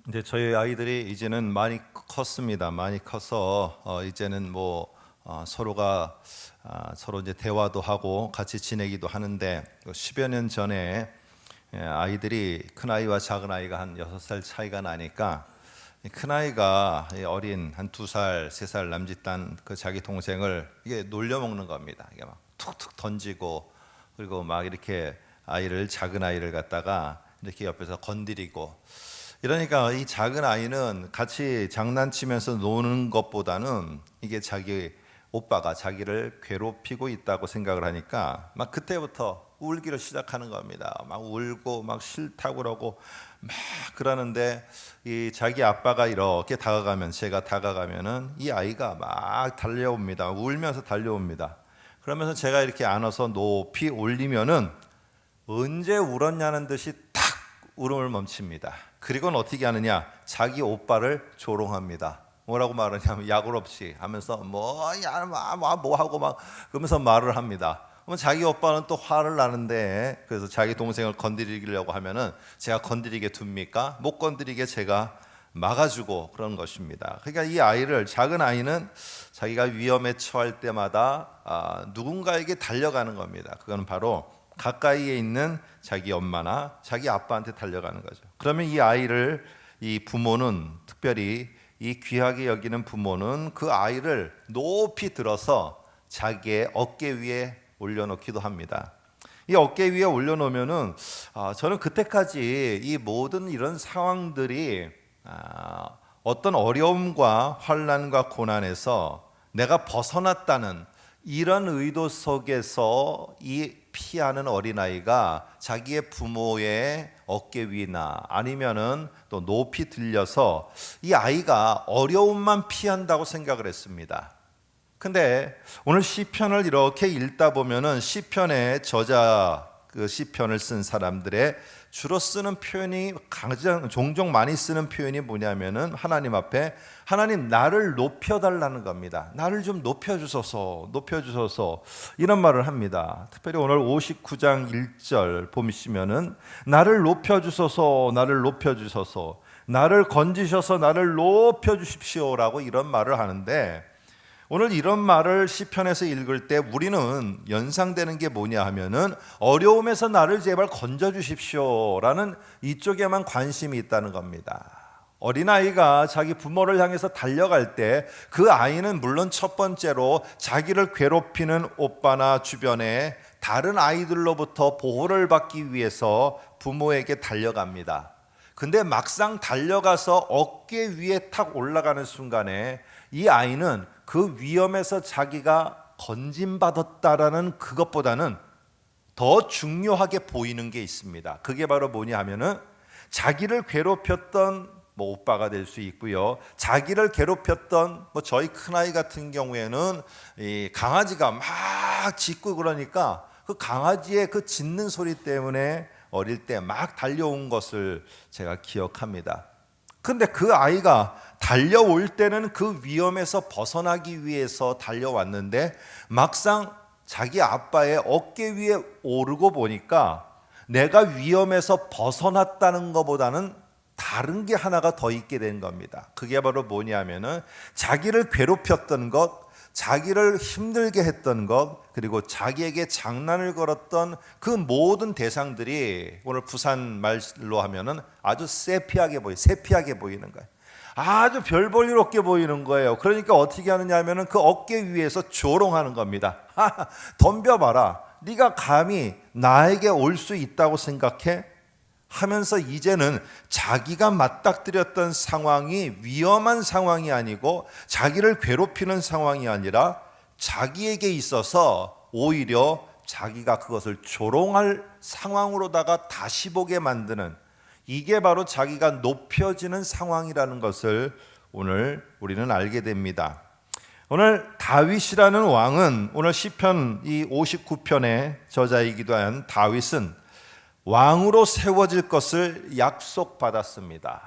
이제 저희 아이들이 이제는 많이 컸습니다. 많이 커서 이제는 서로가 서로 이제 대화도 하고 같이 지내기도 하는데 10여 년 전에 아이들이 큰 아이와 작은 아이가 한 6살 차이가 나니까 큰 아이가 어린 한 2살, 3살 남짓단 그 자기 동생을 이게 놀려먹는 겁니다. 이게 막 툭툭 던지고 그리고 막 이렇게 작은 아이를 갖다가 이렇게 옆에서 건드리고 이러니까 이 작은 아이는 같이 장난치면서 노는 것보다는 이게 자기 오빠가 자기를 괴롭히고 있다고 생각을 하니까 막 그때부터 울기를 시작하는 겁니다. 막 울고 막 싫다고 그러고 막 그러는데 이 자기 아빠가 이렇게 다가가면 제가 다가가면은 이 아이가 막 달려옵니다. 울면서 달려옵니다. 그러면서 제가 이렇게 안아서 높이 올리면은 언제 울었냐는 듯이 탁 울음을 멈춥니다. 그리고는 어떻게 하느냐? 자기 오빠를 조롱합니다. 뭐라고 말하냐면 약올 없이 하면서 뭐야 뭐 하고 막 그러면서 말을 합니다. 그러면 자기 오빠는 또 화를 나는데 그래서 자기 동생을 건드리려고 하면은 제가 건드리게 둡니까? 못 건드리게 제가 막아주고 그런 것입니다. 그러니까 이 아이를 작은 아이는 자기가 위험에 처할 때마다 누군가에게 달려가는 겁니다. 그건 바로 가까이에 있는 자기 엄마나 자기 아빠한테 달려가는 거죠. 그러면 이 아이를 이 부모는 특별히 이 귀하게 여기는 부모는 그 아이를 높이 들어서 자기의 어깨 위에 올려놓기도 합니다. 이 어깨 위에 올려놓으면은 저는 그때까지 이 모든 이런 상황들이 어떤 어려움과 환난과 고난에서 내가 벗어났다는 이런 의도 속에서 이 피하는 어린아이가 자기의 부모의 어깨 위나 아니면은 또 높이 들려서 이 아이가 어려움만 피한다고 생각을 했습니다. 근데 오늘 시편을 이렇게 읽다 보면은 시편의 저자 그 시편을 쓴 사람들의 주로 쓰는 표현이 가장 종종 많이 쓰는 표현이 뭐냐면은 하나님 앞에 하나님 나를 높여달라는 겁니다. 나를 좀 높여주소서 이런 말을 합니다. 특별히 오늘 59장 1절 보시면은 나를 높여주소서 나를 건지셔서 나를 높여주십시오라고 이런 말을 하는데 오늘 이런 말을 시편에서 읽을 때 우리는 연상되는 게 뭐냐 하면은 어려움에서 나를 제발 건져 주십시오라는 이쪽에만 관심이 있다는 겁니다. 어린아이가 자기 부모를 향해서 달려갈 때 그 아이는 물론 첫 번째로 자기를 괴롭히는 오빠나 주변에 다른 아이들로부터 보호를 받기 위해서 부모에게 달려갑니다. 근데 막상 달려가서 어깨 위에 탁 올라가는 순간에 이 아이는 그 위험에서 자기가 건진받았다라는 그것보다는 더 중요하게 보이는 게 있습니다. 그게 바로 뭐냐 하면은 자기를 괴롭혔던 오빠가 될 수 있고요. 자기를 괴롭혔던 저희 큰아이 같은 경우에는 이 강아지가 막 짖고 그러니까 그 강아지의 그 짖는 소리 때문에 어릴 때 막 달려온 것을 제가 기억합니다. 근데 그 아이가 달려올 때는 그 위험에서 벗어나기 위해서 달려왔는데 막상 자기 아빠의 어깨 위에 오르고 보니까 내가 위험에서 벗어났다는 것보다는 다른 게 하나가 더 있게 된 겁니다. 그게 바로 뭐냐면은 자기를 괴롭혔던 것, 자기를 힘들게 했던 것, 그리고 자기에게 장난을 걸었던 그 모든 대상들이 오늘 부산 말로 하면은 아주 세피하게 보이는 거예요. 아주 별 볼 일 없게 보이는 거예요. 그러니까 어떻게 하느냐 하면은 그 어깨 위에서 조롱하는 겁니다. 덤벼봐라. 네가 감히 나에게 올 수 있다고 생각해? 하면서 이제는 자기가 맞닥뜨렸던 상황이 위험한 상황이 아니고 자기를 괴롭히는 상황이 아니라 자기에게 있어서 오히려 자기가 그것을 조롱할 상황으로다가 다시 보게 만드는 이게 바로 자기가 높여지는 상황이라는 것을 오늘 우리는 알게 됩니다. 오늘 다윗이라는 왕은 오늘 시편 이 59편의 저자이기도 한 다윗은 왕으로 세워질 것을 약속받았습니다.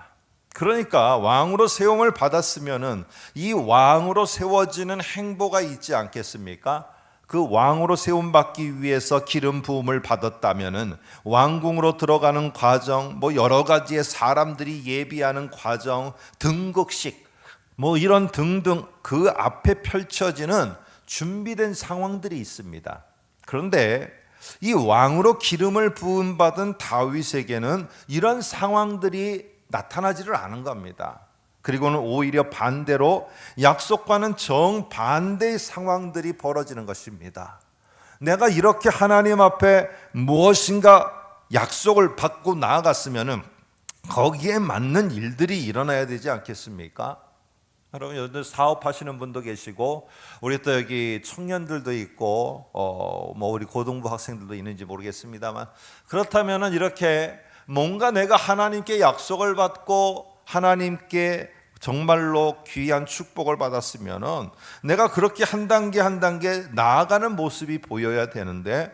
그러니까 왕으로 세움을 받았으면은 이 왕으로 세워지는 행보가 있지 않겠습니까? 그 왕으로 세움받기 위해서 기름 부음을 받았다면은 왕궁으로 들어가는 과정, 뭐 여러 가지의 사람들이 예비하는 과정, 등극식, 뭐 이런 등등 그 앞에 펼쳐지는 준비된 상황들이 있습니다. 그런데 이 왕으로 기름을 부음받은 다윗에게는 이런 상황들이 나타나지를 않은 겁니다. 그리고는 오히려 반대로 약속과는 정반대의 상황들이 벌어지는 것입니다. 내가 이렇게 하나님 앞에 무엇인가 약속을 받고 나아갔으면 거기에 맞는 일들이 일어나야 되지 않겠습니까? 여러분, 여기 사업하시는 분도 계시고 우리 또 여기 청년들도 있고 뭐 우리 고등부 학생들도 있는지 모르겠습니다만, 그렇다면은 이렇게 뭔가 내가 하나님께 약속을 받고 하나님께 정말로 귀한 축복을 받았으면은 내가 그렇게 한 단계 한 단계 나아가는 모습이 보여야 되는데,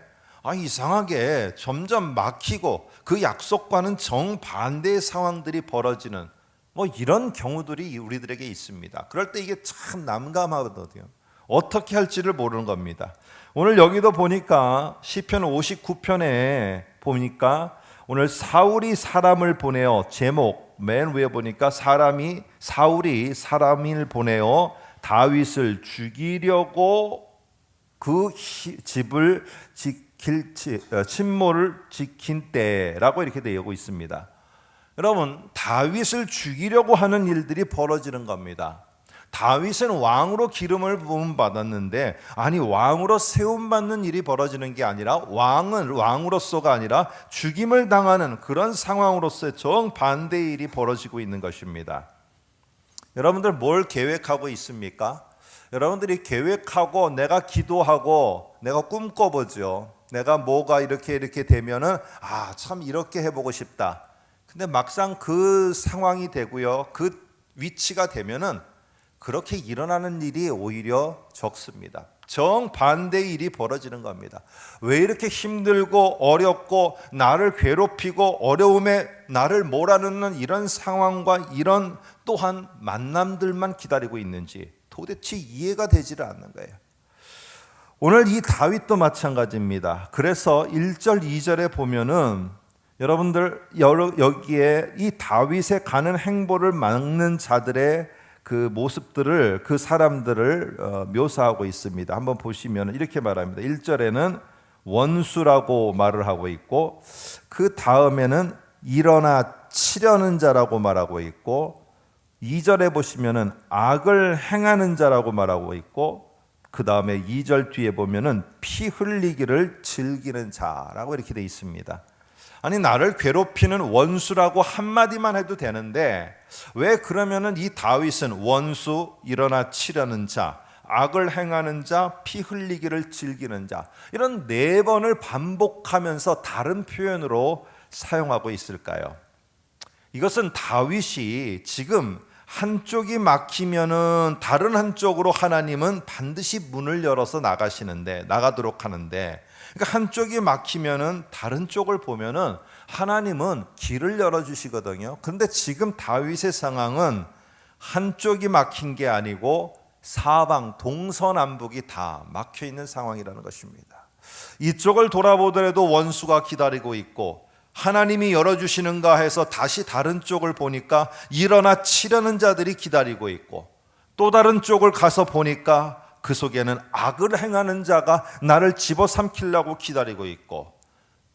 이상하게 점점 막히고 그 약속과는 정반대의 상황들이 벌어지는 뭐 이런 경우들이 우리들에게 있습니다. 그럴 때 이게 참 난감하거든요. 어떻게 할지를 모르는 겁니다. 오늘 여기도 보니까 시편 59편에 보니까 오늘 사울이 사람을 보내어, 제목 맨 위에 보니까 사울이 사람을 보내어 다윗을 죽이려고 그 집을 침몰을 지킨 때라고 이렇게 되어 있습니다. 여러분, 다윗을 죽이려고 하는 일들이 벌어지는 겁니다. 다윗은 왕으로 기름을 부음 받았는데, 왕으로 세움 받는 일이 벌어지는 게 아니라 왕은 왕으로서가 아니라 죽임을 당하는 그런 상황으로서의 정반대의 일이 벌어지고 있는 것입니다. 여러분들 뭘 계획하고 있습니까? 여러분들이 계획하고 내가 기도하고 내가 꿈꿔보죠. 내가 뭐가 이렇게 되면은 참 이렇게 해보고 싶다. 근데 막상 그 상황이 되고요, 그 위치가 되면은 그렇게 일어나는 일이 오히려 적습니다. 정반대의 일이 벌어지는 겁니다. 왜 이렇게 힘들고 어렵고 나를 괴롭히고 어려움에 나를 몰아넣는 이런 상황과 이런 또한 만남들만 기다리고 있는지 도대체 이해가 되지를 않는 거예요. 오늘 이 다윗도 마찬가지입니다. 그래서 1절 2절에 보면은 여러분들 여기에 이 다윗의 가는 행보를 막는 자들의 그 모습들을, 그 사람들을 묘사하고 있습니다. 한번 보시면 이렇게 말합니다. 1절에는 원수라고 말을 하고 있고, 그 다음에는 일어나 치려는 자라고 말하고 있고, 2절에 보시면은 악을 행하는 자라고 말하고 있고, 그 다음에 2절 뒤에 보면은 피 흘리기를 즐기는 자라고 이렇게 되어 있습니다. 나를 괴롭히는 원수라고 한마디만 해도 되는데, 왜 그러면은 이 다윗은 원수, 일어나 치려는 자, 악을 행하는 자, 피 흘리기를 즐기는 자, 이런 4번을 반복하면서 다른 표현으로 사용하고 있을까요? 이것은 다윗이 지금 한쪽이 막히면은 다른 한쪽으로 하나님은 반드시 문을 열어서 나가도록 하는데, 그러니까 한쪽이 막히면은 다른 쪽을 보면은 하나님은 길을 열어주시거든요. 그런데 지금 다윗의 상황은 한쪽이 막힌 게 아니고 사방 동서남북이 다 막혀 있는 상황이라는 것입니다. 이쪽을 돌아보더라도 원수가 기다리고 있고, 하나님이 열어주시는가 해서 다시 다른 쪽을 보니까 일어나 치려는 자들이 기다리고 있고, 또 다른 쪽을 가서 보니까 그 속에는 악을 행하는 자가 나를 집어삼키려고 기다리고 있고,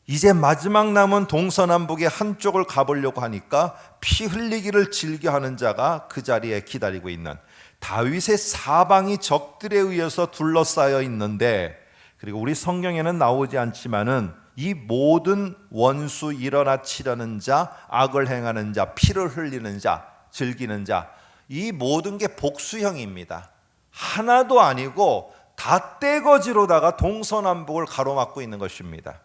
이제 마지막 남은 동서남북의 한쪽을 가보려고 하니까 피 흘리기를 즐겨하는 자가 그 자리에 기다리고 있는, 다윗의 사방이 적들에 의해서 둘러싸여 있는데, 그리고 우리 성경에는 나오지 않지만은 이 모든 원수, 일어나 치려는 자, 악을 행하는 자, 피를 흘리는 자, 즐기는 자, 이 모든 게 복수형입니다. 하나도 아니고 다 떼거지로다가 동서남북을 가로막고 있는 것입니다.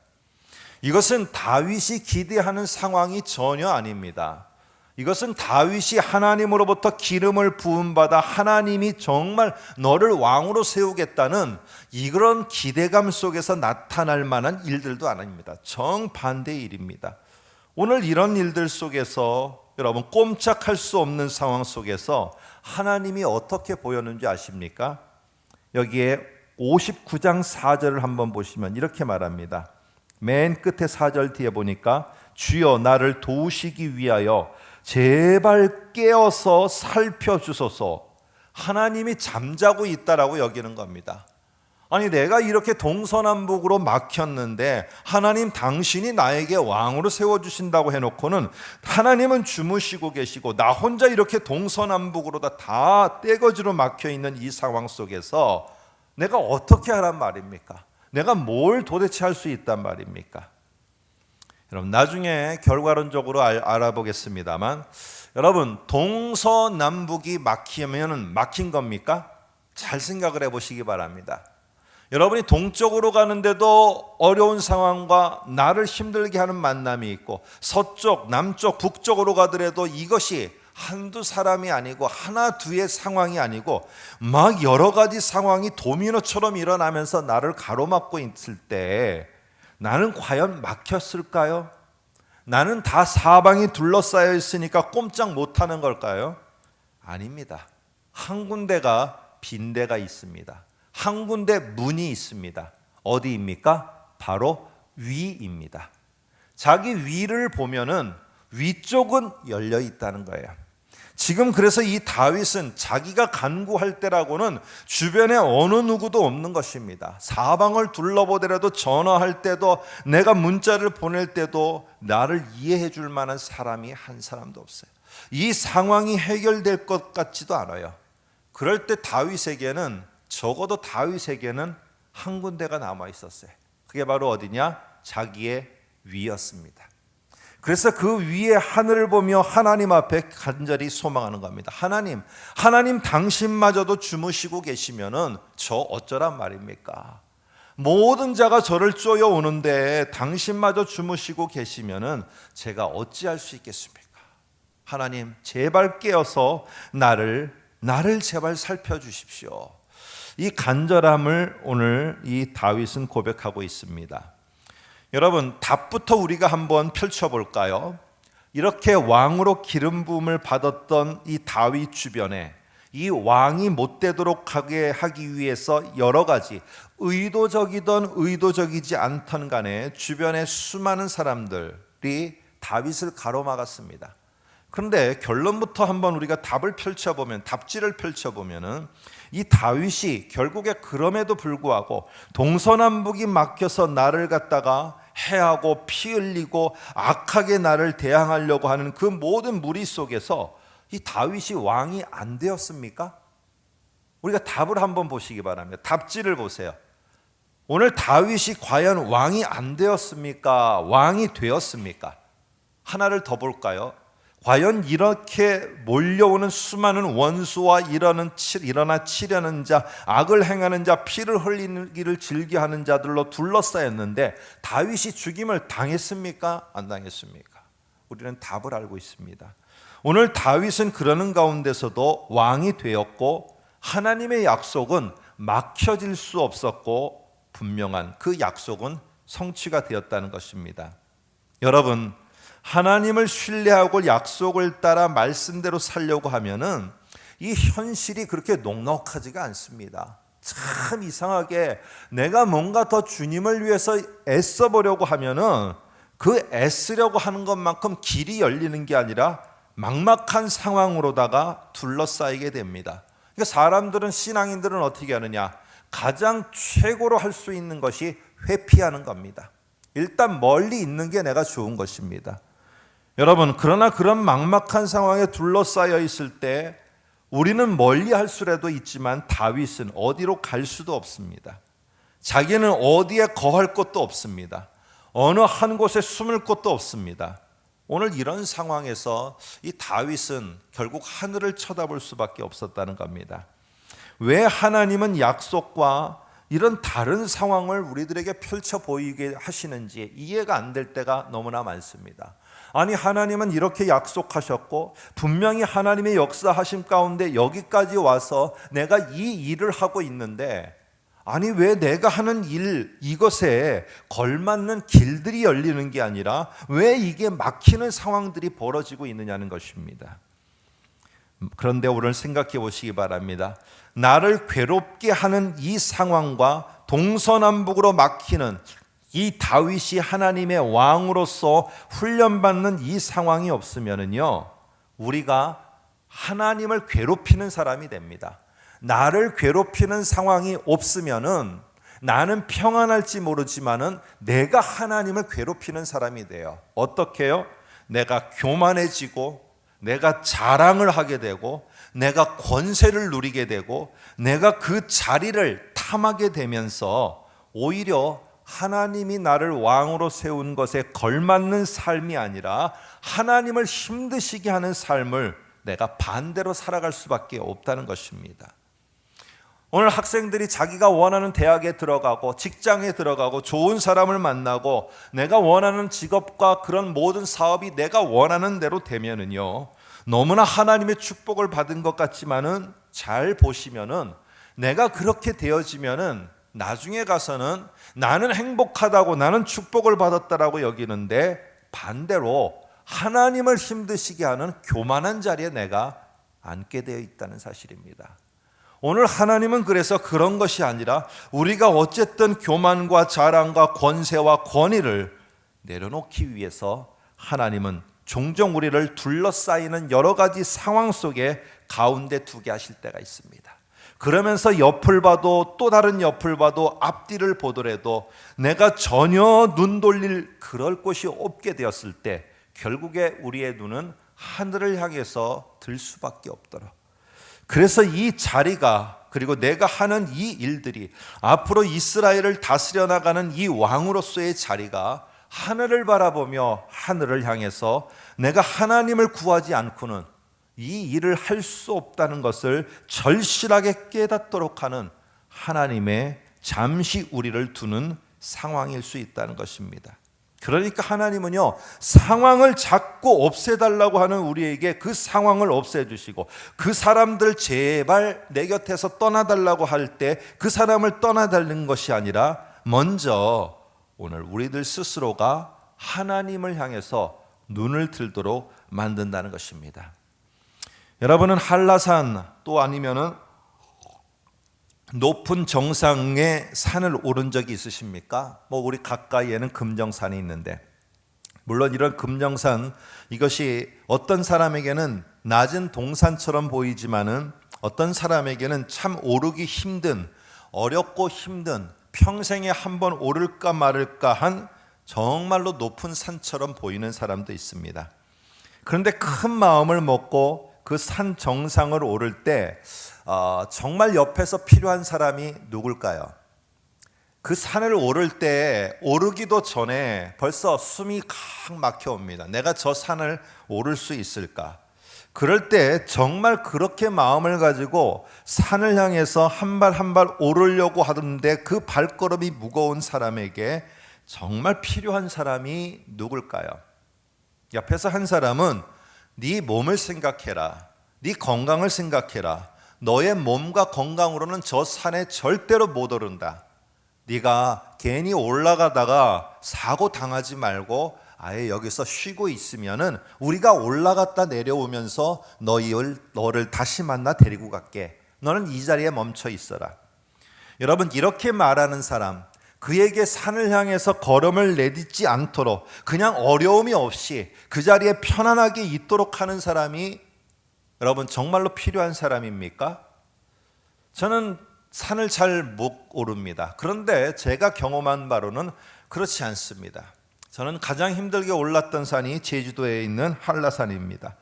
이것은 다윗이 기대하는 상황이 전혀 아닙니다. 이것은 다윗이 하나님으로부터 기름을 부음받아 하나님이 정말 너를 왕으로 세우겠다는 이런 기대감 속에서 나타날 만한 일들도 아닙니다. 정반대의 일입니다. 오늘 이런 일들 속에서 여러분, 꼼짝할 수 없는 상황 속에서 하나님이 어떻게 보였는지 아십니까? 여기에 59장 4절을 한번 보시면 이렇게 말합니다. 맨 끝에 4절 뒤에 보니까 주여 나를 도우시기 위하여 제발 깨어서 살펴주소서. 하나님이 잠자고 있다라고 여기는 겁니다. 아니 내가 이렇게 동서남북으로 막혔는데 하나님 당신이 나에게 왕으로 세워주신다고 해놓고는 하나님은 주무시고 계시고 나 혼자 이렇게 동서남북으로 다 떼거지로 막혀있는 이 상황 속에서 내가 어떻게 하란 말입니까? 내가 뭘 도대체 할 수 있단 말입니까? 여러분 나중에 결과론적으로 알아보겠습니다만 여러분 동서남북이 막히면 막힌 겁니까? 잘 생각을 해보시기 바랍니다. 여러분이 동쪽으로 가는데도 어려운 상황과 나를 힘들게 하는 만남이 있고 서쪽, 남쪽, 북쪽으로 가더라도 이것이 한두 사람이 아니고 하나 두의 상황이 아니고 막 여러 가지 상황이 도미노처럼 일어나면서 나를 가로막고 있을 때 나는 과연 막혔을까요? 나는 다 사방이 둘러싸여 있으니까 꼼짝 못하는 걸까요? 아닙니다. 한 군데가 빈대가 있습니다. 한 군데 문이 있습니다. 어디입니까? 바로 위입니다. 자기 위를 보면은 위쪽은 열려 있다는 거예요. 지금 그래서 이 다윗은 자기가 간구할 때라고는 주변에 어느 누구도 없는 것입니다. 사방을 둘러보더라도 전화할 때도 내가 문자를 보낼 때도 나를 이해해 줄 만한 사람이 한 사람도 없어요. 이 상황이 해결될 것 같지도 않아요. 그럴 때 다윗에게는 적어도 다윗에게는 한 군데가 남아 있었어요. 그게 바로 어디냐? 자기의 위였습니다. 그래서 그 위에 하늘을 보며 하나님 앞에 간절히 소망하는 겁니다. 하나님 당신마저도 주무시고 계시면은 저 어쩌란 말입니까? 모든 자가 저를 쪼여오는데 당신마저 주무시고 계시면은 제가 어찌할 수 있겠습니까? 하나님 제발 깨어서 나를 제발 살펴주십시오. 이 간절함을 오늘 이 다윗은 고백하고 있습니다. 여러분 답부터 우리가 한번 펼쳐볼까요? 이렇게 왕으로 기름 부음을 받았던 이 다윗 주변에 이 왕이 못되도록 하기 위해서 여러 가지 의도적이든 의도적이지 않던 간에 주변에 수많은 사람들이 다윗을 가로막았습니다. 그런데 결론부터 한번 우리가 답지를 펼쳐보면은 이 다윗이 결국에 그럼에도 불구하고 동서남북이 막혀서 나를 갖다가 해하고 피 흘리고 악하게 나를 대항하려고 하는 그 모든 무리 속에서 이 다윗이 왕이 안 되었습니까? 우리가 답을 한번 보시기 바랍니다. 답지를 보세요. 오늘 다윗이 과연 왕이 안 되었습니까? 왕이 되었습니까? 하나를 더 볼까요? 과연 이렇게 몰려오는 수많은 원수와 일어나 치려는 자, 악을 행하는 자, 피를 흘리기를 즐겨하는 자들로 둘러싸였는데 다윗이 죽임을 당했습니까? 안 당했습니까? 우리는 답을 알고 있습니다. 오늘 다윗은 그러는 가운데서도 왕이 되었고 하나님의 약속은 막혀질 수 없었고 분명한 그 약속은 성취가 되었다는 것입니다. 여러분 하나님을 신뢰하고 약속을 따라 말씀대로 살려고 하면은 이 현실이 그렇게 녹록하지가 않습니다. 참 이상하게 내가 뭔가 더 주님을 위해서 애써 보려고 하면은 그 애쓰려고 하는 것만큼 길이 열리는 게 아니라 막막한 상황으로다가 둘러싸이게 됩니다. 그러니까 사람들은 신앙인들은 어떻게 하느냐? 가장 최고로 할 수 있는 것이 회피하는 겁니다. 일단 멀리 있는 게 내가 좋은 것입니다. 여러분 그러나 그런 막막한 상황에 둘러싸여 있을 때 우리는 멀리 할 수라도 있지만 다윗은 어디로 갈 수도 없습니다. 자기는 어디에 거할 곳도 없습니다. 어느 한 곳에 숨을 곳도 없습니다. 오늘 이런 상황에서 이 다윗은 결국 하늘을 쳐다볼 수밖에 없었다는 겁니다. 왜 하나님은 약속과 이런 다른 상황을 우리들에게 펼쳐 보이게 하시는지 이해가 안 될 때가 너무나 많습니다. 아니 하나님은 이렇게 약속하셨고 분명히 하나님의 역사하심 가운데 여기까지 와서 내가 이 일을 하고 있는데 아니 왜 내가 하는 일 이것에 걸맞는 길들이 열리는 게 아니라 왜 이게 막히는 상황들이 벌어지고 있느냐는 것입니다. 그런데 오늘 생각해 보시기 바랍니다. 나를 괴롭게 하는 이 상황과 동서남북으로 막히는 이 다윗이 하나님의 왕으로서 훈련받는 이 상황이 없으면은요, 우리가 하나님을 괴롭히는 사람이 됩니다. 나를 괴롭히는 상황이 없으면은 나는 평안할지 모르지만은 내가 하나님을 괴롭히는 사람이 돼요. 어떻게요? 내가 교만해지고, 내가 자랑을 하게 되고, 내가 권세를 누리게 되고, 내가 그 자리를 탐하게 되면서 오히려 하나님이 나를 왕으로 세운 것에 걸맞는 삶이 아니라 하나님을 힘드시게 하는 삶을 내가 반대로 살아갈 수밖에 없다는 것입니다. 오늘 학생들이 자기가 원하는 대학에 들어가고 직장에 들어가고 좋은 사람을 만나고 내가 원하는 직업과 그런 모든 사업이 내가 원하는 대로 되면은요, 너무나 하나님의 축복을 받은 것 같지만은 잘 보시면은 내가 그렇게 되어지면은 나중에 가서는 나는 행복하다고, 나는 축복을 받았다라고 여기는데 반대로 하나님을 힘드시게 하는 교만한 자리에 내가 앉게 되어 있다는 사실입니다. 오늘 하나님은 그래서 그런 것이 아니라 우리가 어쨌든 교만과 자랑과 권세와 권위를 내려놓기 위해서 하나님은 종종 우리를 둘러싸이는 여러 가지 상황 속에 가운데 두게 하실 때가 있습니다. 그러면서 옆을 봐도 또 다른 옆을 봐도 앞뒤를 보더라도 내가 전혀 눈 돌릴 그럴 곳이 없게 되었을 때 결국에 우리의 눈은 하늘을 향해서 들 수밖에 없더라. 그래서 이 자리가, 그리고 내가 하는 이 일들이, 앞으로 이스라엘을 다스려 나가는 이 왕으로서의 자리가 하늘을 바라보며 하늘을 향해서 내가 하나님을 구하지 않고는 이 일을 할 수 없다는 것을 절실하게 깨닫도록 하는 하나님의 잠시 우리를 두는 상황일 수 있다는 것입니다. 그러니까 하나님은요, 상황을 자꾸 없애달라고 하는 우리에게 그 상황을 없애주시고, 그 사람들 제발 내 곁에서 떠나달라고 할 때 그 사람을 떠나달라는 것이 아니라 먼저 오늘 우리들 스스로가 하나님을 향해서 눈을 들도록 만든다는 것입니다. 여러분은 한라산 또 아니면은 높은 정상의 산을 오른 적이 있으십니까? 우리 가까이에는 금정산이 있는데, 물론 이런 금정산, 이것이 어떤 사람에게는 낮은 동산처럼 보이지만은 어떤 사람에게는 참 오르기 힘든, 어렵고 힘든, 평생에 한번 오를까 말을까 한 정말로 높은 산처럼 보이는 사람도 있습니다. 그런데 큰 마음을 먹고 그 산 정상을 오를 때 정말 옆에서 필요한 사람이 누굴까요? 그 산을 오를 때 오르기도 전에 벌써 숨이 칵 막혀옵니다. 내가 저 산을 오를 수 있을까? 그럴 때 정말 그렇게 마음을 가지고 산을 향해서 한 발 한 발 오르려고 하던데 그 발걸음이 무거운 사람에게 정말 필요한 사람이 누굴까요? 옆에서 한 사람은 네 몸을 생각해라, 네 건강을 생각해라, 너의 몸과 건강으로는 저 산에 절대로 못 오른다. 네가 괜히 올라가다가 사고 당하지 말고 아예 여기서 쉬고 있으면은 우리가 올라갔다 내려오면서 너를 다시 만나 데리고 갈게. 너는 이 자리에 멈춰 있어라. 여러분, 이렇게 말하는 사람, 그에게 산을 향해서 걸음을 내딛지 않도록 그냥 어려움이 없이 그 자리에 편안하게 있도록 하는 사람이 여러분 정말로 필요한 사람입니까? 저는 산을 잘 못 오릅니다. 그런데 제가 경험한 바로는 그렇지 않습니다. 저는 가장 힘들게 올랐던 산이 제주도에 있는 한라산입니다.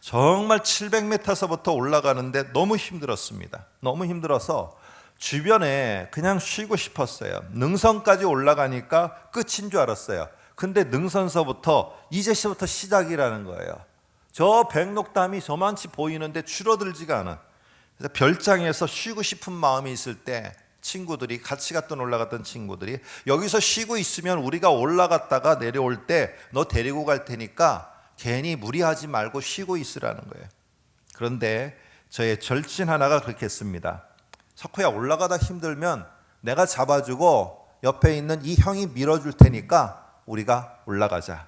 정말 700m서부터 올라가는데 너무 힘들었습니다. 너무 힘들어서 주변에 그냥 쉬고 싶었어요. 능선까지 올라가니까 끝인 줄 알았어요. 근데 능선서부터 이제부터 시작이라는 거예요. 저 백록담이 저만치 보이는데 줄어들지가 않아. 그래서 별장에서 쉬고 싶은 마음이 있을 때 친구들이, 같이 올라갔던 친구들이 여기서 쉬고 있으면 우리가 올라갔다가 내려올 때 너 데리고 갈 테니까 괜히 무리하지 말고 쉬고 있으라는 거예요. 그런데 저의 절친 하나가 그렇게 했습니다. 석호야, 올라가다 힘들면 내가 잡아주고 옆에 있는 이 형이 밀어줄 테니까 우리가 올라가자.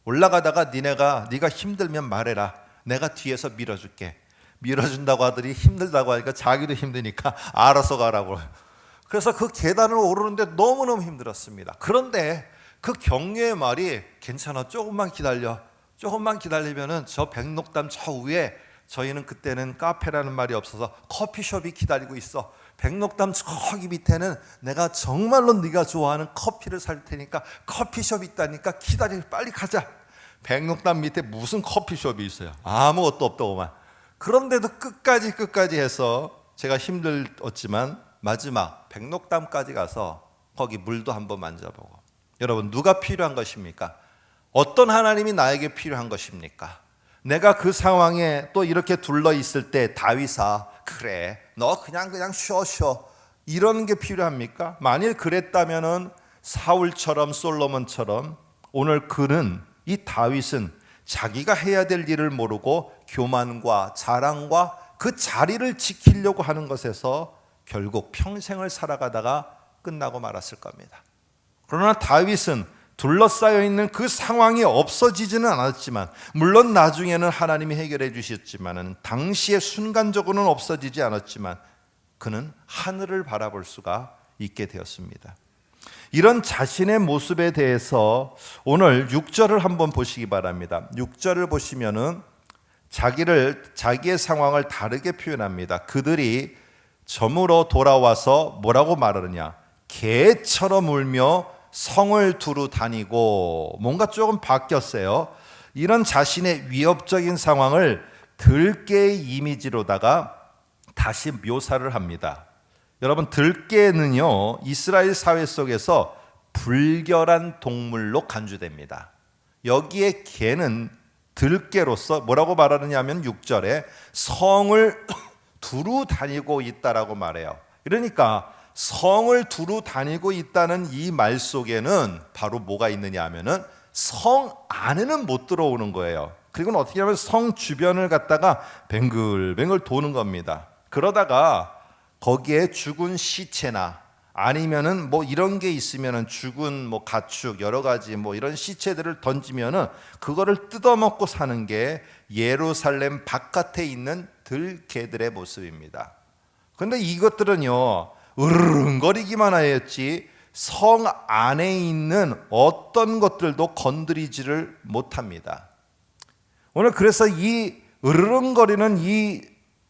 올라가다가 네가 힘들면 말해라. 내가 뒤에서 밀어줄게. 밀어준다고 하더니 힘들다고 하니까 자기도 힘드니까 알아서 가라고. 그래서 그 계단을 오르는데 너무너무 힘들었습니다. 그런데 그 격려의 말이 괜찮아, 조금만 기다려. 조금만 기다리면은 저 백록담 저 위에, 저희는 그때는 카페라는 말이 없어서 커피숍이 기다리고 있어. 백록담 저기 밑에는 내가 정말로 네가 좋아하는 커피를 살 테니까 커피숍이 있다니까 기다려, 빨리 가자. 백록담 밑에 무슨 커피숍이 있어요? 아무것도 없더구만. 그런데도 끝까지 해서 제가 힘들었지만 마지막 백록담까지 가서 거기 물도 한번 만져보고. 여러분, 누가 필요한 것입니까? 어떤 하나님이 나에게 필요한 것입니까? 내가 그 상황에 또 이렇게 둘러 있을 때 다윗아, 그래 너 그냥 쉬어 이런 게 필요합니까? 만일 그랬다면은 사울처럼 솔로몬처럼 오늘 이 다윗은 자기가 해야 될 일을 모르고 교만과 자랑과 그 자리를 지키려고 하는 것에서 결국 평생을 살아가다가 끝나고 말았을 겁니다. 그러나 다윗은 둘러싸여 있는 그 상황이 없어지지는 않았지만, 물론 나중에는 하나님이 해결해 주셨지만 당시에 순간적으로는 없어지지 않았지만 그는 하늘을 바라볼 수가 있게 되었습니다. 이런 자신의 모습에 대해서 오늘 6절을 한번 보시기 바랍니다. 6절을 보시면은 자기의 상황을 다르게 표현합니다. 그들이 점으로 돌아와서 뭐라고 말하느냐? 개처럼 울며 성을 두루 다니고. 뭔가 조금 바뀌었어요. 이런 자신의 위협적인 상황을 들깨의 이미지로다가 다시 묘사를 합니다. 여러분, 들깨는요 이스라엘 사회 속에서 불결한 동물로 간주됩니다. 여기에 개는 들깨로서 뭐라고 말하느냐 하면 6절에 성을 두루 다니고 있다라고 말해요. 그러니까 성을 두루 다니고 있다는 이 말 속에는 바로 뭐가 있느냐 하면은 성 안에는 못 들어오는 거예요. 그리고 어떻게 하면 성 주변을 갖다가 뱅글뱅글 도는 겁니다. 그러다가 거기에 죽은 시체나 아니면은 뭐 이런 게 있으면은 죽은 뭐 가축 여러 가지 뭐 이런 시체들을 던지면은 그거를 뜯어먹고 사는 게 예루살렘 바깥에 있는 들개들의 모습입니다. 그런데 이것들은요 으르렁거리기만 하였지 성 안에 있는 어떤 것들도 건드리지를 못합니다. 오늘 그래서 이 으르렁거리는 이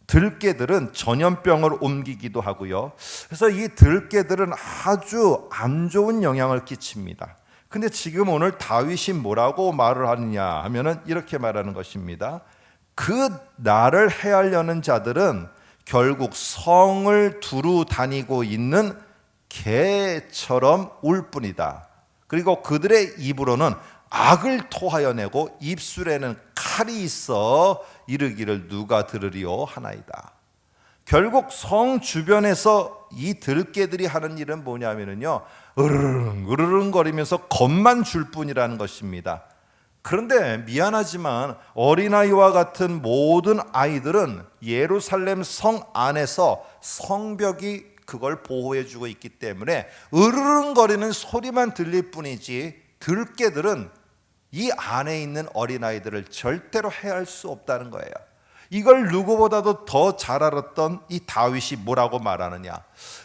들깨들은 전염병을 옮기기도 하고요. 그래서 이 들깨들은 아주 안 좋은 영향을 끼칩니다. 근데 지금 오늘 다윗이 뭐라고 말을 하느냐 하면은 이렇게 말하는 것입니다. 그 나를 해하려는 자들은 결국 성을 두루 다니고 있는 개처럼 울 뿐이다. 그리고 그들의 입으로는 악을 토하여 내고 입술에는 칼이 있어 이르기를 누가 들으리오 하나이다. 결국 성 주변에서 이 들깨들이 하는 일은 뭐냐면요 으르릉 거리면서 겁만 줄 뿐이라는 것입니다. 그런데 미안하지만 어린아이와 같은 모든 아이들은 예루살렘 성 안에서 성벽이 그걸 보호해주고 있기 때문에 으르릉거리는 소리만 들릴 뿐이지 들깨들은 이 안에 있는 어린아이들을 절대로 해할 수 없다는 거예요. 이걸 누구보다도 더 잘 알았던 이 다윗이 뭐라고 말하느냐,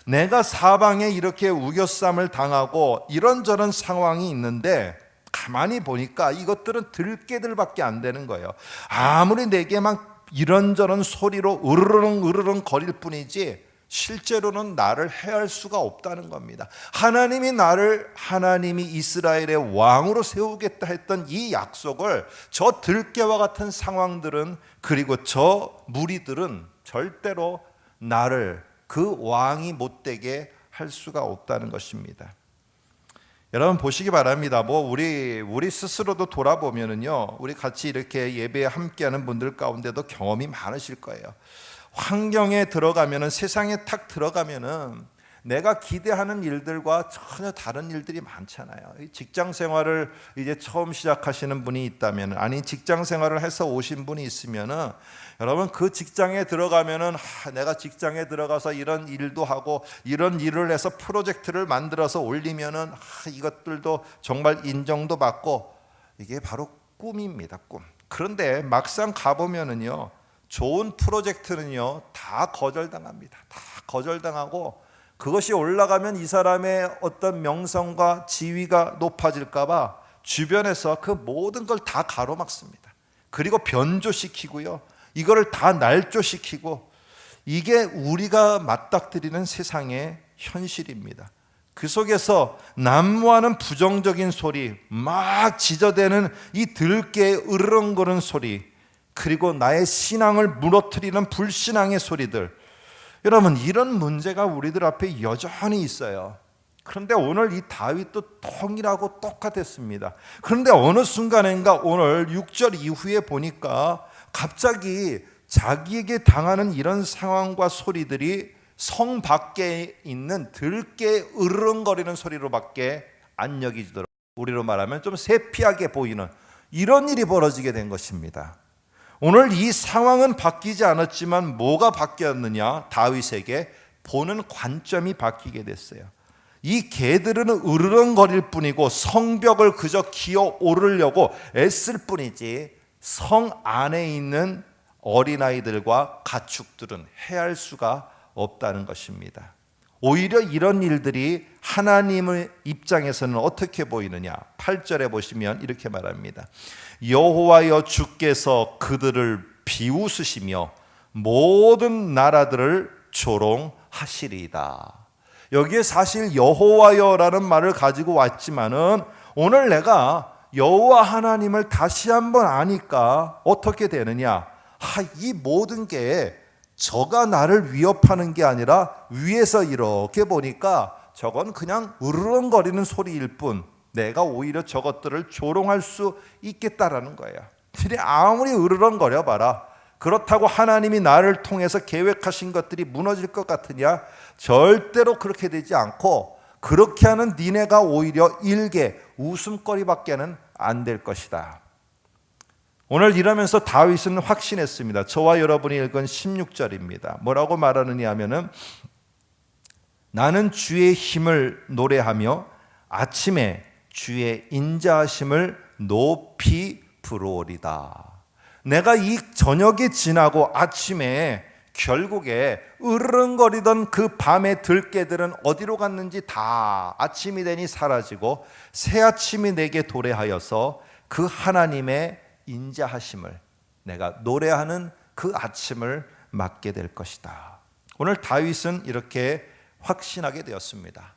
내가 사방에 이렇게 우겨쌈을 당하고 이런저런 상황이 있는데 가만히 보니까 이것들은 들깨들밖에 안 되는 거예요. 아무리 내게 막 이런저런 소리로 으르릉 거릴 뿐이지 실제로는 나를 해할 수가 없다는 겁니다. 하나님이 이스라엘의 왕으로 세우겠다 했던 이 약속을 저 들깨와 같은 상황들은, 그리고 저 무리들은 절대로 나를 그 왕이 못되게 할 수가 없다는 것입니다. 여러분 보시기 바랍니다. 우리 스스로도 돌아보면은요, 우리 같이 이렇게 예배에 함께하는 분들 가운데도 경험이 많으실 거예요. 환경에 들어가면은, 세상에 탁 들어가면은 내가 기대하는 일들과 전혀 다른 일들이 많잖아요. 직장 생활을 이제 처음 시작하시는 분이 있다면, 아니 직장 생활을 해서 오신 분이 있으면은, 여러분 그 직장에 들어가면은 내가 직장에 들어가서 이런 일도 하고 이런 일을 해서 프로젝트를 만들어서 올리면은 이것들도 정말 인정도 받고, 이게 바로 꿈입니다. 꿈. 그런데 막상 가보면은요 좋은 프로젝트는요 다 거절당합니다. 다 거절당하고 그것이 올라가면 이 사람의 어떤 명성과 지위가 높아질까 봐 주변에서 그 모든 걸 다 가로막습니다. 그리고 변조시키고요, 이거를 다 날조시키고, 이게 우리가 맞닥뜨리는 세상의 현실입니다. 그 속에서 난무하는 부정적인 소리, 막 지저대는 이 들깨 으르렁거리는 소리, 그리고 나의 신앙을 무너뜨리는 불신앙의 소리들, 여러분 이런 문제가 우리들 앞에 여전히 있어요. 그런데 오늘 이 다윗도 통일하고 똑같았습니다. 그런데 어느 순간인가 오늘 6절 이후에 보니까 갑자기 자기에게 당하는 이런 상황과 소리들이 성 밖에 있는 들깨 으르렁거리는 소리로밖에 안 여기지더라고요. 우리로 말하면 좀 세피하게 보이는 이런 일이 벌어지게 된 것입니다. 오늘 이 상황은 바뀌지 않았지만 뭐가 바뀌었느냐? 다윗에게 보는 관점이 바뀌게 됐어요. 이 개들은 으르렁거릴 뿐이고 성벽을 그저 기어 오르려고 애쓸 뿐이지 성 안에 있는 어린아이들과 가축들은 해할 수가 없다는 것입니다. 오히려 이런 일들이 하나님의 입장에서는 어떻게 보이느냐? 8절에 보시면 이렇게 말합니다. 여호와여 주께서 그들을 비웃으시며 모든 나라들을 조롱하시리이다. 여기에 사실 여호와여라는 말을 가지고 왔지만은 오늘 내가 여호와 하나님을 다시 한번 아니까 어떻게 되느냐? 이 모든 게 저가 나를 위협하는 게 아니라 위에서 이렇게 보니까 저건 그냥 으르렁거리는 소리일 뿐, 내가 오히려 저것들을 조롱할 수 있겠다라는 거예요. 근데 아무리 으르렁거려 봐라, 그렇다고 하나님이 나를 통해서 계획하신 것들이 무너질 것 같으냐? 절대로 그렇게 되지 않고, 그렇게 하는 니네가 오히려 일개 웃음거리밖에는 안 될 것이다. 오늘 이러면서 다윗은 확신했습니다. 저와 여러분이 읽은 16절입니다. 뭐라고 말하느냐 하면은, 나는 주의 힘을 노래하며 아침에 주의 인자하심을 높이 부르오리다. 내가 이 저녁이 지나고 아침에 결국에 으르렁거리던 그 밤의 들깨들은 어디로 갔는지 다 아침이 되니 사라지고 새 아침이 내게 도래하여서 그 하나님의 인자하심을 내가 노래하는 그 아침을 맞게 될 것이다. 오늘 다윗은 이렇게 확신하게 되었습니다.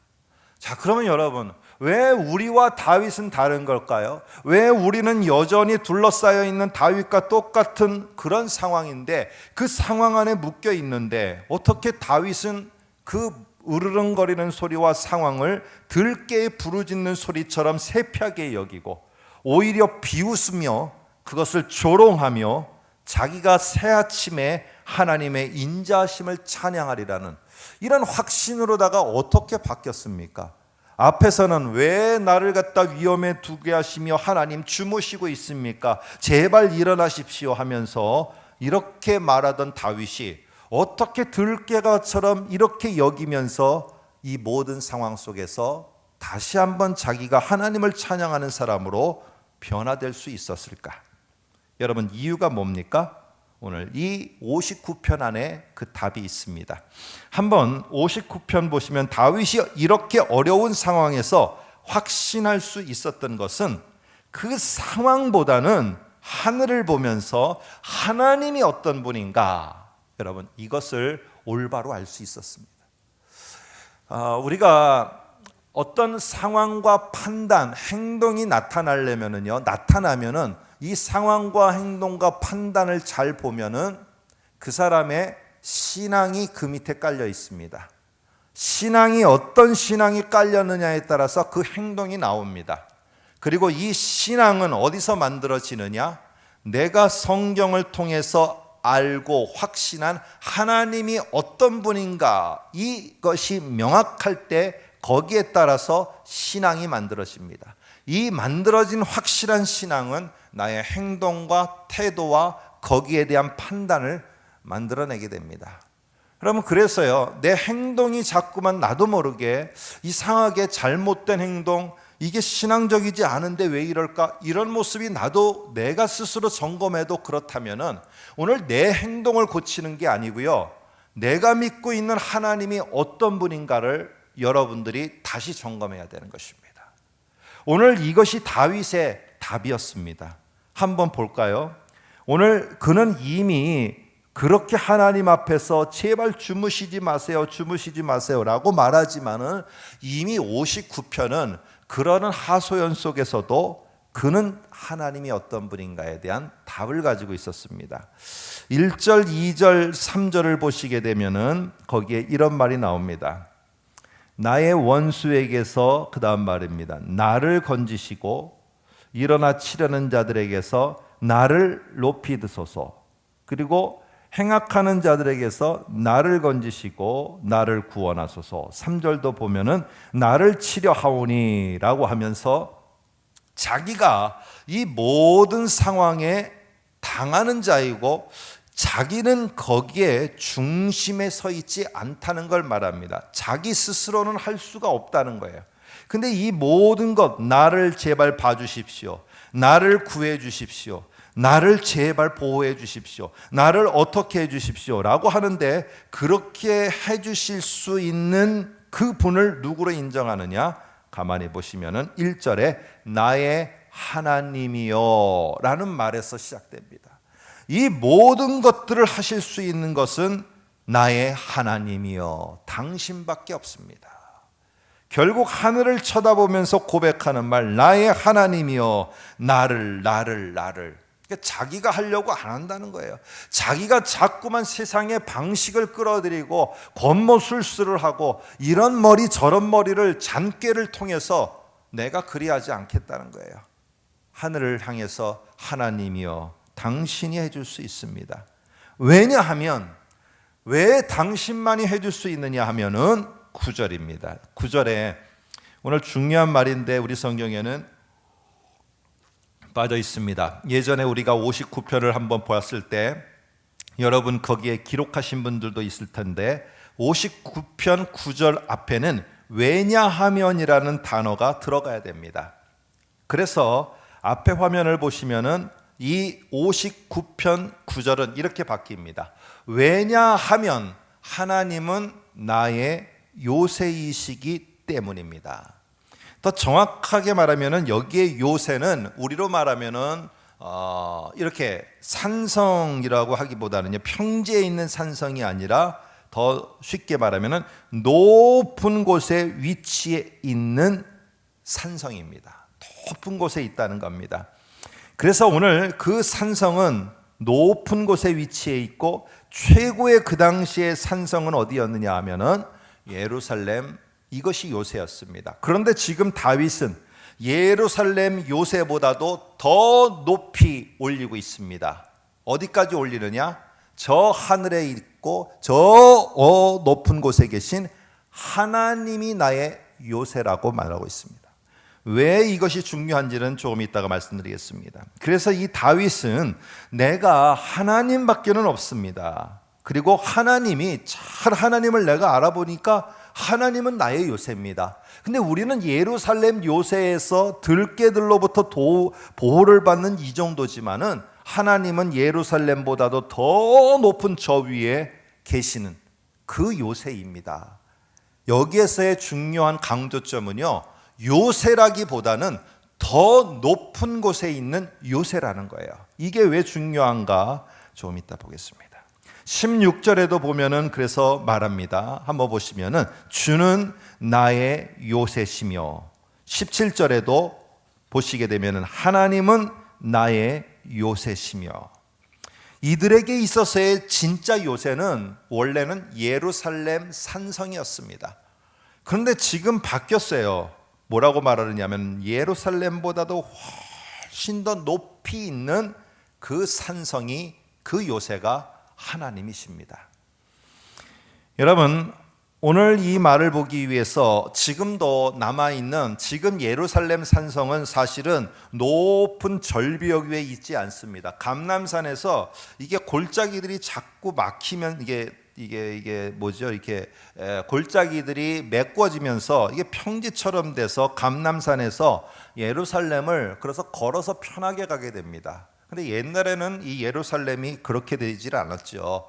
자, 그러면 여러분, 왜 우리와 다윗은 다른 걸까요? 왜 우리는 여전히 둘러싸여 있는 다윗과 똑같은 그런 상황인데, 그 상황 안에 묶여 있는데 어떻게 다윗은 그 으르렁거리는 소리와 상황을 들깨의 부르짖는 소리처럼 세피하게 여기고 오히려 비웃으며 그것을 조롱하며 자기가 새아침에 하나님의 인자하심을 찬양하리라는 이런 확신으로다가 어떻게 바뀌었습니까? 앞에서는 왜 나를 갖다 위험에 두게 하시며 하나님 주무시고 있습니까? 제발 일어나십시오 하면서 이렇게 말하던 다윗이 어떻게 들깨가처럼 이렇게 여기면서 이 모든 상황 속에서 다시 한번 자기가 하나님을 찬양하는 사람으로 변화될 수 있었을까? 여러분, 이유가 뭡니까? 오늘 이 59편 안에 그 답이 있습니다. 한번 59편 보시면 다윗이 이렇게 어려운 상황에서 확신할 수 있었던 것은 그 상황보다는 하늘을 보면서 하나님이 어떤 분인가, 여러분 이것을 올바로 알 수 있었습니다. 우리가 어떤 상황과 판단, 행동이 나타나면은 이 상황과 행동과 판단을 잘 보면은 그 사람의 신앙이 그 밑에 깔려 있습니다. 신앙이 어떤 신앙이 깔렸느냐에 따라서 그 행동이 나옵니다. 그리고 이 신앙은 어디서 만들어지느냐? 내가 성경을 통해서 알고 확신한 하나님이 어떤 분인가, 이것이 명확할 때 거기에 따라서 신앙이 만들어집니다. 이 만들어진 확실한 신앙은 나의 행동과 태도와 거기에 대한 판단을 만들어내게 됩니다. 그러면 그래서요, 내 행동이 자꾸만 나도 모르게 이상하게 잘못된 행동, 이게 신앙적이지 않은데 왜 이럴까? 이런 모습이 나도 내가 스스로 점검해도 그렇다면은 오늘 내 행동을 고치는 게 아니고요, 내가 믿고 있는 하나님이 어떤 분인가를 여러분들이 다시 점검해야 되는 것입니다. 오늘 이것이 다윗의 답이었습니다. 한번 볼까요? 오늘 그는 이미 그렇게 하나님 앞에서 제발 주무시지 마세요, 주무시지 마세요 라고 말하지만은 이미 59편은 그러는 하소연 속에서도 그는 하나님이 어떤 분인가에 대한 답을 가지고 있었습니다. 1절, 2절, 3절을 보시게 되면은 거기에 이런 말이 나옵니다. 나의 원수에게서, 그 다음 말입니다, 나를 건지시고 일어나 치려는 자들에게서 나를 높이 드소서. 그리고 행악하는 자들에게서 나를 건지시고 나를 구원하소서. 3절도 보면은 나를 치려 하오니 라고 하면서 자기가 이 모든 상황에 당하는 자이고 자기는 거기에 중심에 서 있지 않다는 걸 말합니다. 자기 스스로는 할 수가 없다는 거예요. 근데 이 모든 것, 나를 제발 봐주십시오, 나를 구해 주십시오, 나를 제발 보호해 주십시오, 나를 어떻게 해 주십시오 라고 하는데, 그렇게 해 주실 수 있는 그 분을 누구로 인정하느냐? 가만히 보시면은 1절에 나의 하나님이요 라는 말에서 시작됩니다. 이 모든 것들을 하실 수 있는 것은 나의 하나님이요, 당신밖에 없습니다. 결국 하늘을 쳐다보면서 고백하는 말, 나의 하나님이요, 나를. 그러니까 자기가 하려고 안 한다는 거예요. 자기가 자꾸만 세상의 방식을 끌어들이고 겉모술수를 하고 이런 머리 저런 머리를 잔꾀를 통해서 내가 그리하지 않겠다는 거예요. 하늘을 향해서 하나님이여 당신이 해줄 수 있습니다. 왜냐하면, 왜 당신만이 해줄 수 있느냐 하면은 9절입니다. 9절에 오늘 중요한 말인데 우리 성경에는 빠져 있습니다. 예전에 우리가 59편을 한번 보았을 때 여러분 거기에 기록하신 분들도 있을 텐데 59편 9절 앞에는 왜냐하면이라는 단어가 들어가야 됩니다. 그래서 앞에 화면을 보시면은 이 59편 9절은 이렇게 바뀝니다. 왜냐하면 하나님은 나의 요새이시기 때문입니다. 더 정확하게 말하면은 여기에 요새는 우리로 말하면은 이렇게 산성이라고 하기보다는요, 평지에 있는 산성이 아니라 더 쉽게 말하면은 높은 곳에 위치해 있는 산성입니다. 높은 곳에 있다는 겁니다. 그래서 오늘 그 산성은 높은 곳에 위치해 있고 최고의 그 당시의 산성은 어디였느냐 하면은 예루살렘, 이것이 요새였습니다. 그런데 지금 다윗은 예루살렘 요새보다도 더 높이 올리고 있습니다. 어디까지 올리느냐? 저 하늘에 있고 저 높은 곳에 계신 하나님이 나의 요새라고 말하고 있습니다. 왜 이것이 중요한지는 조금 이따가 말씀드리겠습니다. 그래서 이 다윗은 내가 하나님밖에는 없습니다. 그리고 하나님이 잘, 하나님을 내가 알아보니까 하나님은 나의 요새입니다. 근데 우리는 예루살렘 요새에서 들깨들로부터 보호를 받는 이 정도지만은 하나님은 예루살렘보다도 더 높은 저 위에 계시는 그 요새입니다. 여기에서의 중요한 강조점은요, 요새라기보다는 더 높은 곳에 있는 요새라는 거예요. 이게 왜 중요한가 좀 이따 보겠습니다. 16절에도 보면은 그래서 말합니다. 한번 보시면은 주는 나의 요새시며, 17절에도 보시게 되면은 하나님은 나의 요새시며, 이들에게 있어서의 진짜 요새는 원래는 예루살렘 산성이었습니다. 그런데 지금 바뀌었어요. 뭐라고 말하느냐면 예루살렘보다도 훨씬 더 높이 있는 그 산성이, 그 요새가 하나님이십니다. 여러분, 오늘 이 말을 보기 위해서 지금도 남아있는 지금 예루살렘 산성은 사실은 높은 절벽 위에 있지 않습니다. 감람산에서 이게 골짜기들이 자꾸 막히면 이게 이게 뭐죠? 이렇게 골짜기들이 메꿔지면서 이게 평지처럼 돼서 감람산에서 예루살렘을 그래서 걸어서 편하게 가게 됩니다. 근데 옛날에는 이 예루살렘이 그렇게 되질 않았죠.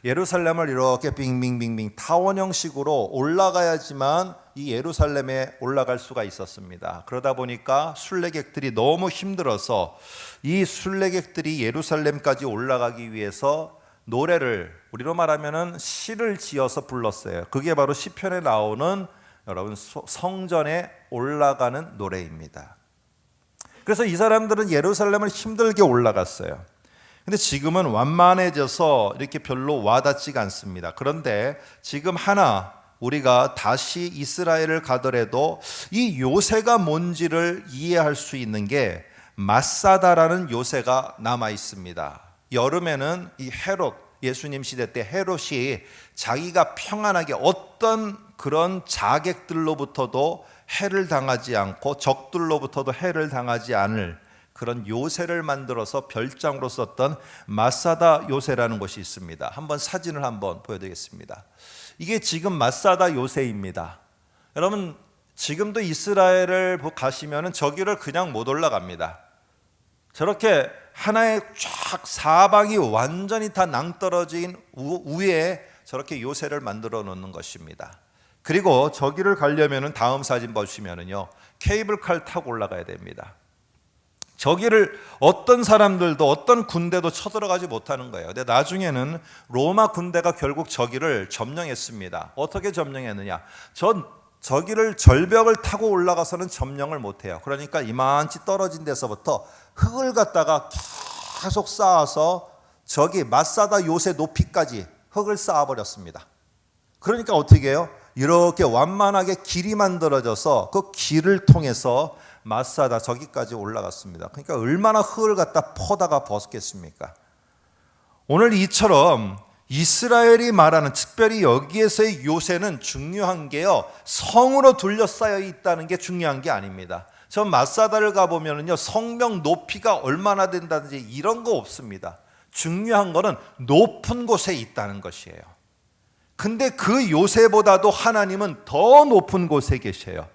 예루살렘을 이렇게 빙빙빙빙 타원 형식으로 올라가야지만 이 예루살렘에 올라갈 수가 있었습니다. 그러다 보니까 순례객들이 너무 힘들어서 이 순례객들이 예루살렘까지 올라가기 위해서 노래를, 우리로 말하면은 시를 지어서 불렀어요. 그게 바로 시편에 나오는 여러분 성전에 올라가는 노래입니다. 그래서 이 사람들은 예루살렘을 힘들게 올라갔어요. 근데 지금은 완만해져서 이렇게 별로 와닿지가 않습니다. 그런데 지금 하나 우리가 다시 이스라엘을 가더라도 이 요새가 뭔지를 이해할 수 있는 게 마사다라는 요새가 남아 있습니다. 여름에는 이 헤롯, 예수님 시대 때 헤롯이 자기가 평안하게 어떤 그런 자객들로부터도 해를 당하지 않고 적들로부터도 해를 당하지 않을 그런 요새를 만들어서 별장으로 썼던 마사다 요새라는 곳이 있습니다. 한번 사진을 한번 보여드리겠습니다. 이게 지금 마사다 요새입니다. 여러분 지금도 이스라엘을 가시면은 저기를 그냥 못 올라갑니다. 저렇게 하나의 쫙 사방이 완전히 다 낭떠러진 위에 저렇게 요새를 만들어 놓는 것입니다. 그리고 저기를 가려면은 다음 사진 보시면은요 케이블카를 타고 올라가야 됩니다. 저기를 어떤 사람들도 어떤 군대도 쳐들어가지 못하는 거예요. 근데 나중에는 로마 군대가 결국 저기를 점령했습니다. 어떻게 점령했느냐? 저기를 절벽을 타고 올라가서는 점령을 못해요. 그러니까 이만치 떨어진 데서부터 흙을 갖다가 계속 쌓아서 저기 마사다 요새 높이까지 흙을 쌓아버렸습니다. 그러니까 어떻게 해요? 이렇게 완만하게 길이 만들어져서 그 길을 통해서 마사다 저기까지 올라갔습니다. 그러니까 얼마나 흙을 갖다 퍼다가 벗겠습니까? 오늘 이처럼 이스라엘이 말하는 특별히 여기에서의 요새는 중요한 게요 성으로 둘러싸여 있다는 게 중요한 게 아닙니다. 저 마사다를 가보면요 성벽 높이가 얼마나 된다든지 이런 거 없습니다. 중요한 거는 높은 곳에 있다는 것이에요. 근데 그 요새보다도 하나님은 더 높은 곳에 계셔요.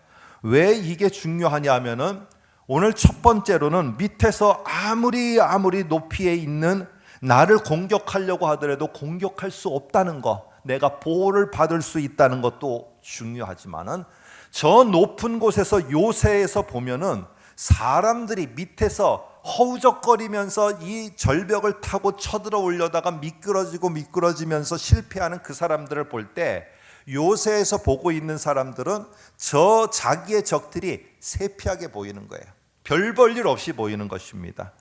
왜 이게 중요하냐 하면은 오늘 첫 번째로는 밑에서 아무리 높이에 있는 나를 공격하려고 하더라도 공격할 수 없다는 것, 내가 보호를 받을 수 있다는 것도 중요하지만은 저 높은 곳에서 요새에서 보면은 사람들이 밑에서 허우적거리면서 이 절벽을 타고 쳐들어 올려다가 미끄러지면서 실패하는 그 사람들을 볼 때 요새에서 보고 있는 사람들은 저 자기의 적들이 세피하게 보이는 거예요. 별 볼 일 없이 보이는 것입니다.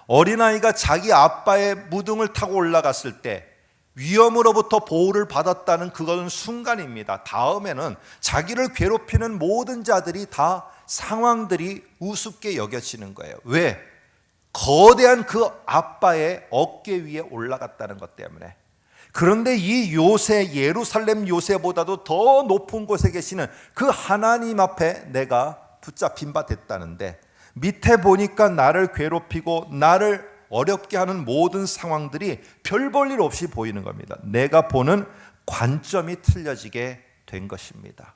어린아이가 자기 아빠의 무등을 타고 올라갔을 때 위험으로부터 보호를 받았다는 그것은 순간입니다. 다음에는 자기를 괴롭히는 모든 자들이 다 상황들이 우습게 여겨지는 거예요. 왜? 거대한 그 아빠의 어깨 위에 올라갔다는 것 때문에. 그런데 이 요새, 예루살렘 요새보다도 더 높은 곳에 계시는 그 하나님 앞에 내가 붙잡힌 바 됐다는데 밑에 보니까 나를 괴롭히고 나를 어렵게 하는 모든 상황들이 별 볼 일 없이 보이는 겁니다. 내가 보는 관점이 틀려지게 된 것입니다.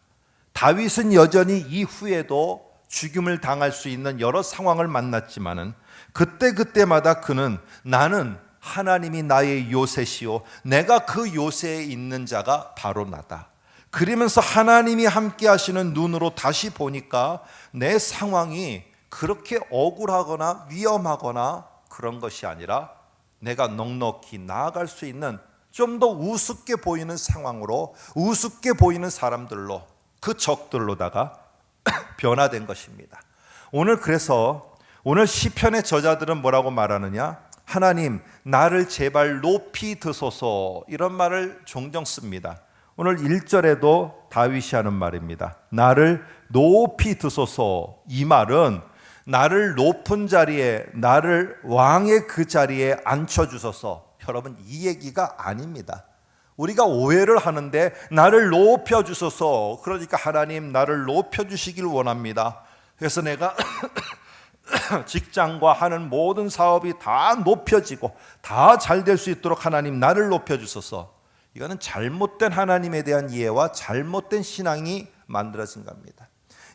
다윗은 여전히 이후에도 죽임을 당할 수 있는 여러 상황을 만났지만은 그때마다 그는 나는 하나님이 나의 요새시오 내가 그 요새에 있는 자가 바로 나다. 그러면서 하나님이 함께 하시는 눈으로 다시 보니까 내 상황이 그렇게 억울하거나 위험하거나 그런 것이 아니라 내가 넉넉히 나아갈 수 있는 좀 더 우습게 보이는 상황으로 우습게 보이는 사람들로 그 적들로다가 변화된 것입니다. 그래서 오늘 시편의 저자들은 뭐라고 말하느냐? 하나님 나를 제발 높이 드소서 이런 말을 종종 씁니다. 오늘 1절에도 다윗이 하는 말입니다. 나를 높이 드소서. 이 말은 나를 높은 자리에 나를 왕의 그 자리에 앉혀주소서. 여러분 이 얘기가 아닙니다. 우리가 오해를 하는데 나를 높여주소서 그러니까 하나님 나를 높여주시길 원합니다. 그래서 내가 직장과 하는 모든 사업이 다 높여지고 다 잘 될 수 있도록 하나님 나를 높여주소서. 이거는 잘못된 하나님에 대한 이해와 잘못된 신앙이 만들어진 겁니다.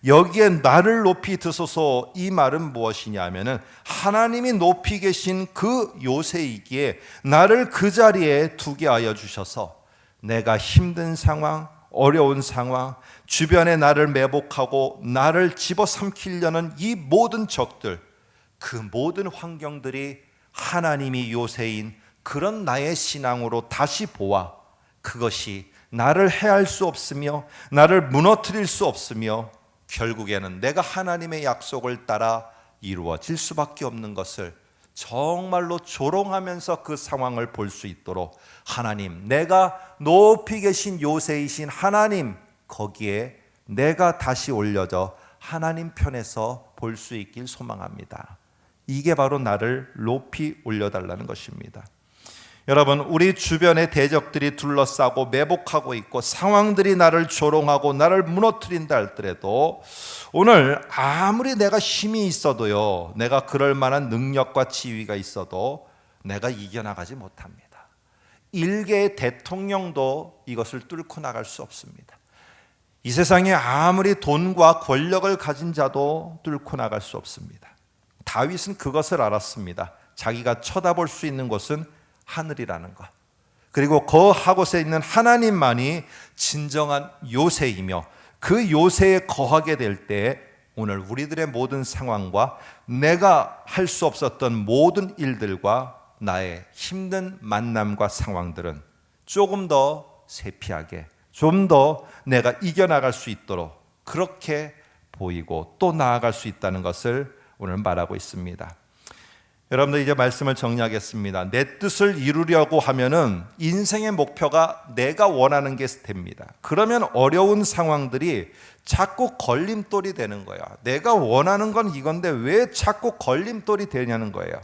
여기에 나를 높이 드소서, 이 말은 무엇이냐 하면은 하나님이 높이 계신 그 요새이기에 나를 그 자리에 두게 하여 주셔서 내가 힘든 상황, 어려운 상황, 주변에 나를 매복하고 나를 집어삼키려는 이 모든 적들, 그 모든 환경들이 하나님이 요새인 그런 나의 신앙으로 다시 보아 그것이 나를 해할 수 없으며 나를 무너뜨릴 수 없으며 결국에는 내가 하나님의 약속을 따라 이루어질 수밖에 없는 것을 정말로 조롱하면서 그 상황을 볼 수 있도록 하나님, 내가 높이 계신 요새이신 하나님, 거기에 내가 다시 올려져 하나님 편에서 볼 수 있길 소망합니다. 이게 바로 나를 높이 올려달라는 것입니다. 여러분, 우리 주변의 대적들이 둘러싸고 매복하고 있고 상황들이 나를 조롱하고 나를 무너뜨린다 할지라도 오늘 아무리 내가 힘이 있어도요, 내가 그럴 만한 능력과 지위가 있어도 내가 이겨나가지 못합니다. 일개의 대통령도 이것을 뚫고 나갈 수 없습니다. 이 세상에 아무리 돈과 권력을 가진 자도 뚫고 나갈 수 없습니다. 다윗은 그것을 알았습니다. 자기가 쳐다볼 수 있는 곳은 하늘이라는 것, 그리고 그 하곳에 있는 하나님만이 진정한 요새이며 그 요새에 거하게 될 때 오늘 우리들의 모든 상황과 내가 할 수 없었던 모든 일들과 나의 힘든 만남과 상황들은 조금 더 세피하게, 좀 더 내가 이겨나갈 수 있도록 그렇게 보이고 또 나아갈 수 있다는 것을 오늘 말하고 있습니다. 여러분들, 이제 말씀을 정리하겠습니다. 내 뜻을 이루려고 하면은 인생의 목표가 내가 원하는 게 됩니다. 그러면 어려운 상황들이 자꾸 걸림돌이 되는 거야. 내가 원하는 건 이건데 왜 자꾸 걸림돌이 되냐는 거예요.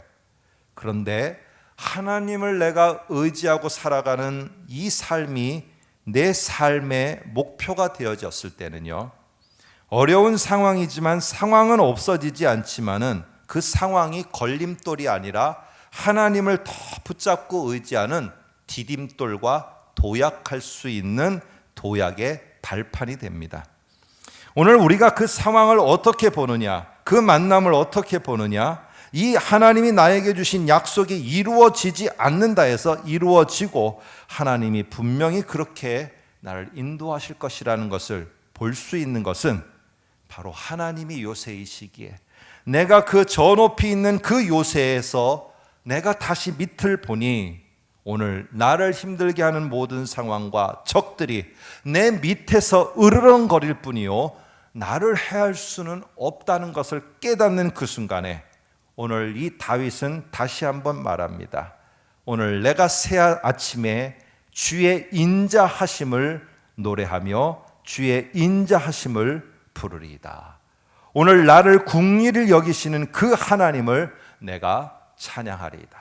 그런데 하나님을 내가 의지하고 살아가는 이 삶이 내 삶의 목표가 되어졌을 때는요, 어려운 상황이지만 상황은 없어지지 않지만은 그 상황이 걸림돌이 아니라 하나님을 더 붙잡고 의지하는 디딤돌과 도약할 수 있는 도약의 발판이 됩니다. 오늘 우리가 그 상황을 어떻게 보느냐, 그 만남을 어떻게 보느냐, 이 하나님이 나에게 주신 약속이 이루어지지 않는다 해서 이루어지고 하나님이 분명히 그렇게 나를 인도하실 것이라는 것을 볼 수 있는 것은 바로 하나님이 요새이시기에 내가 그 저 높이 있는 그 요새에서 내가 다시 밑을 보니 오늘 나를 힘들게 하는 모든 상황과 적들이 내 밑에서 으르렁거릴 뿐이요 나를 해할 수는 없다는 것을 깨닫는 그 순간에 오늘 이 다윗은 다시 한번 말합니다. 오늘 내가 새 아침에 주의 인자하심을 노래하며 주의 인자하심을 부르리이다. 오늘 나를 긍휼히 여기시는 그 하나님을 내가 찬양하리이다.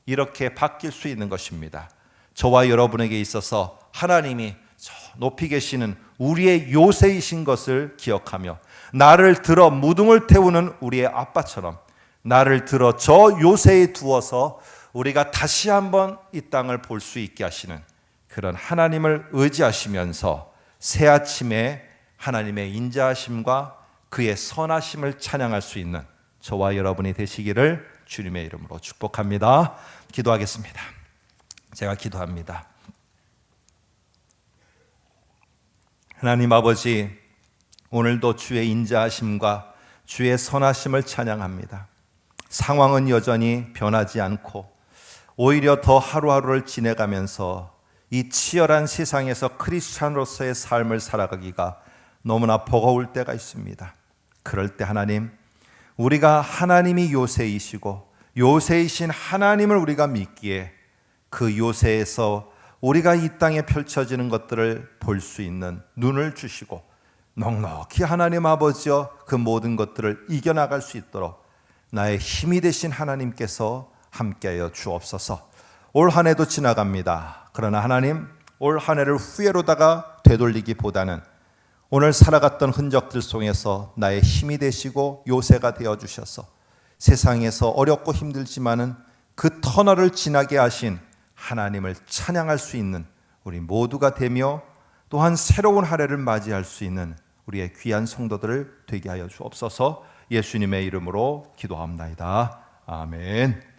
이렇게 바뀔 수 있는 것입니다. 저와 여러분에게 있어서 하나님이 저 높이 계시는 우리의 요새이신 것을 기억하며 나를 들어 무등을 태우는 우리의 아빠처럼 나를 들어 저 요새에 두어서 우리가 다시 한번 이 땅을 볼 수 있게 하시는 그런 하나님을 의지하시면서 새 아침에 하나님의 인자하심과 그의 선하심을 찬양할 수 있는 저와 여러분이 되시기를 주님의 이름으로 축복합니다. 기도하겠습니다. 제가 기도합니다. 하나님 아버지, 오늘도 주의 인자하심과 주의 선하심을 찬양합니다. 상황은 여전히 변하지 않고 오히려 더 하루하루를 지내가면서 이 치열한 세상에서 크리스찬으로서의 삶을 살아가기가 너무나 버거울 때가 있습니다. 그럴 때 하나님, 우리가 하나님이 요새이시고 요새이신 하나님을 우리가 믿기에 그 요새에서 우리가 이 땅에 펼쳐지는 것들을 볼 수 있는 눈을 주시고 넉넉히 하나님 아버지여 그 모든 것들을 이겨나갈 수 있도록 나의 힘이 되신 하나님께서 함께하여 주옵소서. 올 한 해도 지나갑니다. 그러나 하나님, 올 한 해를 후회로다가 되돌리기보다는 오늘 살아갔던 흔적들 속에서 나의 힘이 되시고 요새가 되어주셔서 세상에서 어렵고 힘들지만은 그 터널을 지나게 하신 하나님을 찬양할 수 있는 우리 모두가 되며 또한 새로운 한 해를 맞이할 수 있는 우리의 귀한 성도들을 되게 하여 주옵소서. 예수님의 이름으로 기도합나이다. 아멘.